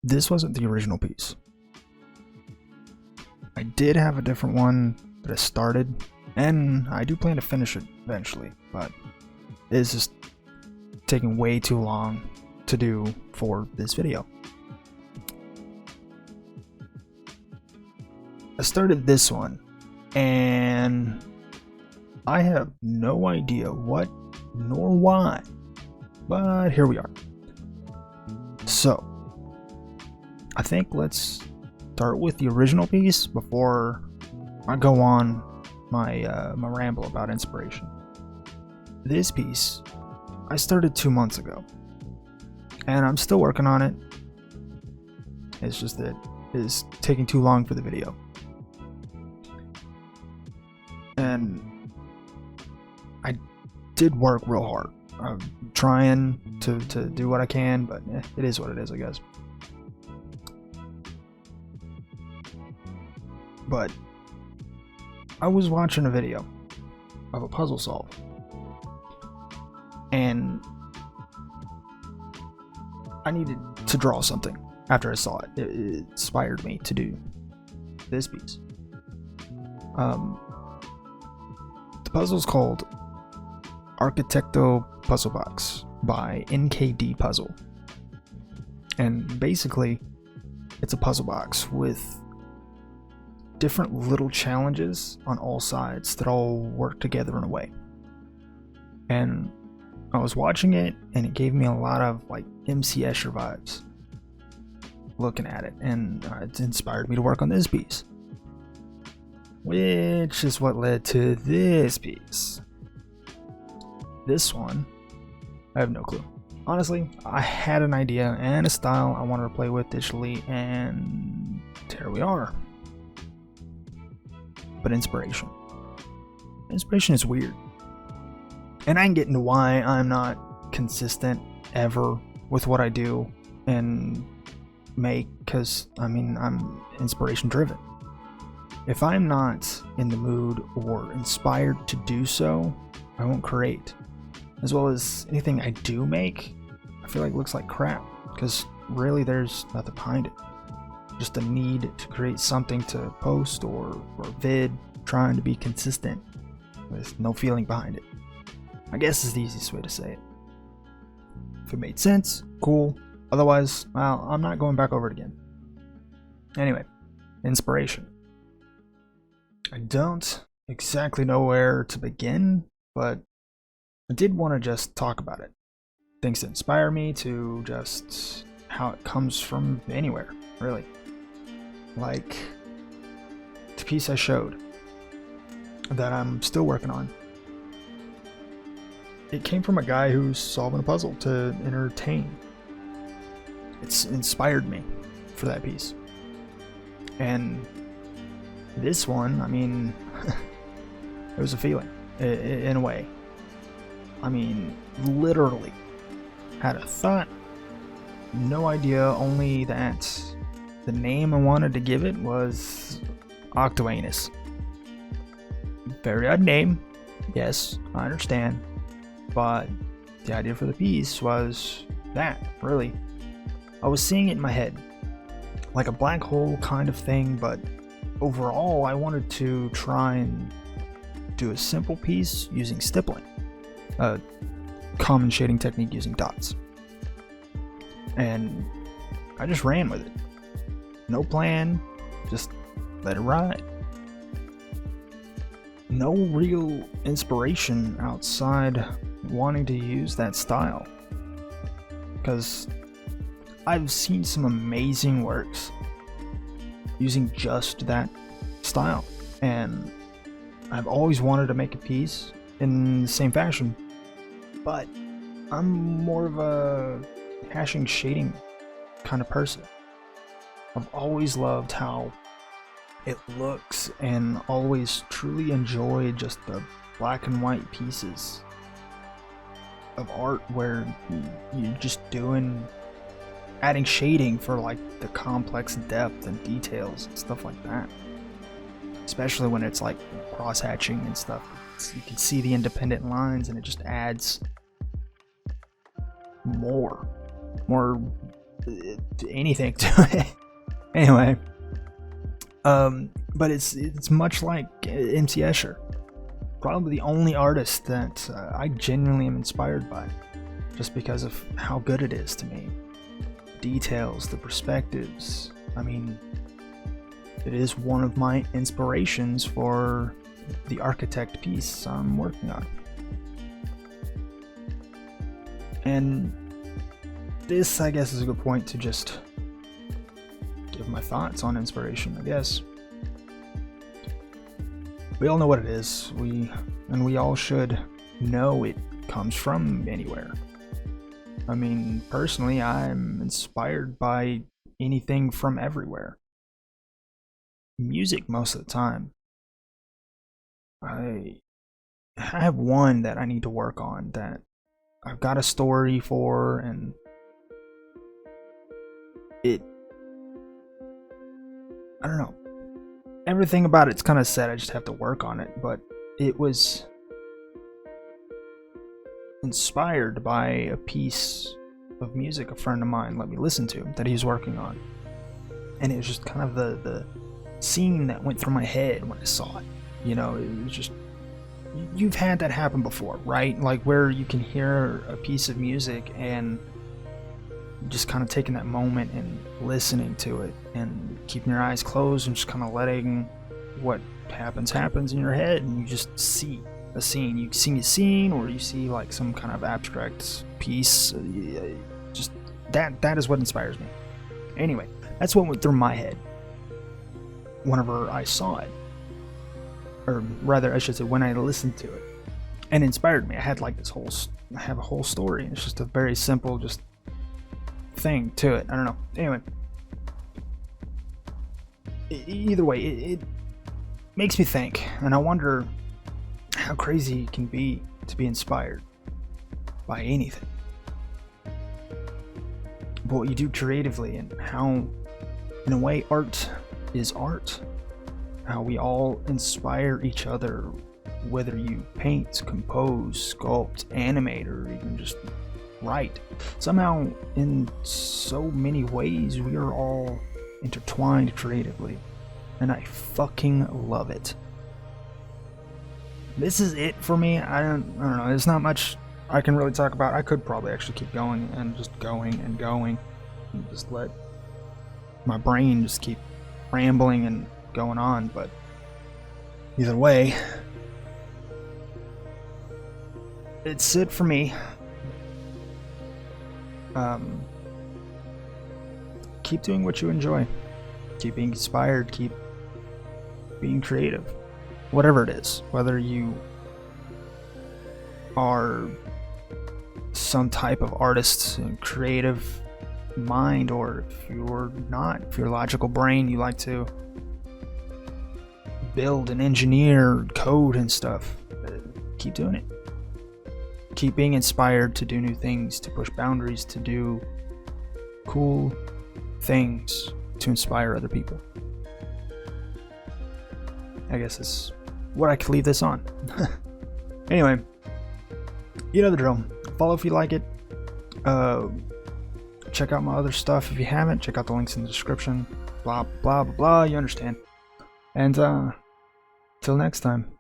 this wasn't the original piece. I did have a different one that I started, and I do plan to finish it eventually, but it's just taking way too long to do for this video. I started this one, and I have no idea what nor why, but here we are. So, I think let's start with the original piece before I go on my ramble about inspiration. This piece I started 2 months ago, and I'm still working on it. It's just that it is taking too long for the video, and I did work real hard. I'm trying to do what I can, but it is what it is, I guess. But I was watching a video of a puzzle solve, and I needed to draw something after I saw it. It inspired me to do this piece. The puzzle's called Architecto Puzzle Box by NKD Puzzle, and basically it's a puzzle box with different little challenges on all sides that all work together in a way. And I was watching it, and it gave me a lot of like MC Escher vibes looking at it, and it inspired me to work on this piece, which is what led to this piece. This one, I have no clue. Honestly, I had an idea and a style I wanted to play with digitally, and here we are. But inspiration is weird, and I can get into why I'm not consistent ever with what I do and make, because I mean, I'm inspiration driven. If I'm not in the mood or inspired to do so, I won't create. As well as anything I do make, I feel like looks like crap, because really there's nothing behind it. Just a need to create something to post or vid, trying to be consistent with no feeling behind it. I guess is the easiest way to say it. If it made sense, cool. Otherwise, well, I'm not going back over it again. Anyway, inspiration. I don't exactly know where to begin, but I did want to just talk about it. Things that inspire me, to just how it comes from anywhere, really. Like the piece I showed that I'm still working on. It came from a guy who's solving a puzzle to entertain. It's inspired me for that piece. And this one, I mean, it was a feeling, in a way. I mean, literally had a thought, no idea, only that the name I wanted to give it was Octoanus. Very odd name, yes, I understand, but the idea for the piece was that, really. I was seeing it in my head, like a black hole kind of thing, but overall I wanted to try and do a simple piece using stippling, a common shading technique using dots. And I just ran with it. No plan, just let it ride. No real inspiration outside wanting to use that style, because I've seen some amazing works using just that style, and I've always wanted to make a piece in the same fashion, but I'm more of a hashing shading kind of person. I've always loved how it looks, and always truly enjoyed just the black and white pieces of art where you're just adding shading for like the complex depth and details and stuff like that. Especially when it's like cross hatching and stuff. You can see the independent lines, and it just adds more anything to it. Anyway, but it's much like MC Escher. Probably the only artist that I genuinely am inspired by, just because of how good it is to me. Details, the perspectives. I mean, it is one of my inspirations for the architect piece I'm working on. And this, I guess, is a good point to just give my thoughts on inspiration, I guess. We all know what it is. We all should know it comes from anywhere. I mean, personally, I'm inspired by anything from everywhere. Music most of the time. I have one that I need to work on that I've got a story for, and I don't know. Everything about it's kind of set, I just have to work on it, but it was inspired by a piece of music a friend of mine let me listen to that he was working on. And it was just kind of the scene that went through my head when I saw it. You know, it was just, you've had that happen before, right? Like where you can hear a piece of music and just kind of taking that moment and listening to it and keeping your eyes closed and just kind of letting what happens in your head, and you just see a scene. You see a scene, or you see like some kind of abstract piece. Just that is what inspires me. Anyway, that's what went through my head whenever I saw it, or rather I should say when I listened to it, and it inspired me. I had like I have a whole story. It's just a very simple just thing to it. I don't know. Anyway, either way, it makes me think, and I wonder how crazy it can be to be inspired by anything, but what you do creatively, and how in a way art is art. How we all inspire each other, whether you paint, compose, sculpt, animate, or even just write. Somehow, in so many ways, we are all intertwined creatively, and I fucking love it. This is it for me. I don't know. There's not much I can really talk about. I could probably actually keep going and just going and going, and just let my brain just keep rambling and going on, but either way, it's it for me. Keep doing what you enjoy. Keep being inspired. Keep being creative. Whatever it is. Whether you are some type of artist and creative mind, or if you're not, if your logical brain, you like to build and engineer code and stuff, keep doing it. Keep being inspired to do new things, to push boundaries, to do cool things to inspire other people. I guess that's what I could leave this on. Anyway, you know the drill. Follow if you like it. Check out my other stuff if you haven't. Check out the links in the description. Blah, blah, blah, blah. You understand. And till next time.